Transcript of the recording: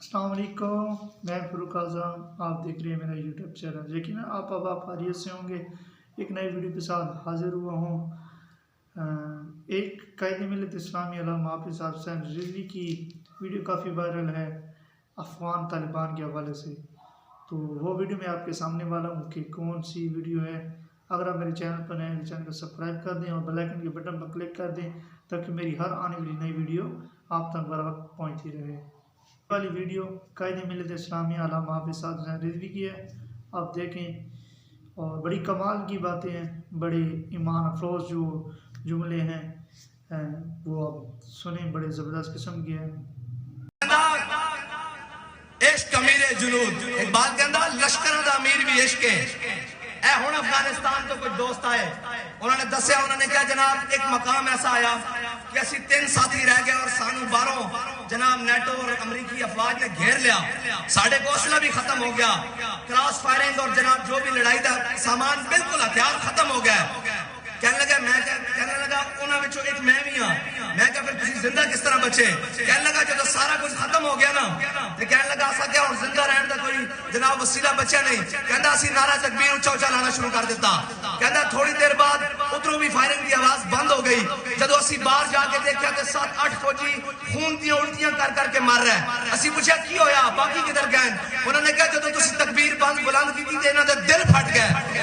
अस्सलाम वालेकुम, मैं फ़ारूक आज़म। आप देख रहे हैं मेरा यूट्यूब चैनल। यकीन आप अब आप खैरियत से होंगे। एक नई वीडियो के साथ हाज़िर हुआ हूँ। एक कायदे मिल्लत इस्लामी अल्लामा हाफ़िज़ साहब हुसैन रिज़वी की वीडियो काफ़ी वायरल है अफ़गान तालिबान के हवाले से। तो वो वीडियो मैं आपके सामने वाला हूँ कि कौन सी वीडियो है। अगर आप मेरे चैनल पर नए हैं, चैनल को सब्सक्राइब कर दें और बेल आइकन के बटन पर क्लिक कर दें ताकि मेरी हर आने वाली नई वीडियो आप तक बर वक्त पहुँचती रहे। वाली वीडियो कायदे मिल्लत इस्लामी अल्लामा हाफ़िज़ साहब हुसैन रिज़वी की है। आप देखें और बड़ी कमाल की बातें हैं, बड़े ईमान अफरोज़ जो जुमले हैं वो आप सुने, बड़े ज़बरदस्त किस्म के हैं। इश्क अमीर जुनूद एक बात कहता लश्कर दा अमीर भी इश्क है। ए हुण अफगानिस्तान तो कुछ दोस्त आए, उन्होंने दसिया, उन्होंने कहा जनाब एक मकाम ऐसा आया कि असी 3 साथी रह गए और सानू बाहरों जनाब नेटो और अमरीकी अफवाज ने घेर लिया, साढ़े को हौसला भी खत्म हो गया, क्रॉस फायरिंग और जनाब जो भी लड़ाई का सामान बिल्कुल हथियार खत्म हो गया। कहने लगा कहने लगा उन्होंने विचों एक मैं भी हाँ। मैं क्या फिर तुसी जिंदा किस तरह बचे? कहने लगा जो सारा कुछ खत्म हो गया ना तो कहने लगा असा क्या और जिंदा रहने का कोई जनाब वसीला बचा नहीं। कहता असी नारा तकबीर ऊंचा ऊंचा लाना शुरू कर दिता। कहता थोड़ी देर बाद उधरों भी फायरिंग की आवाज बंद हो गई। जदों असी बाहर जाके देखा तो 7-8 फौजी खून दी उल्टियां कर करके मर रहे हैं। असी पूछा की होया, बाकी किधर गए? उन्होंने कहा जदों तुसी तकबीर बुलंद की तो इन्हां दे दिल फट गए।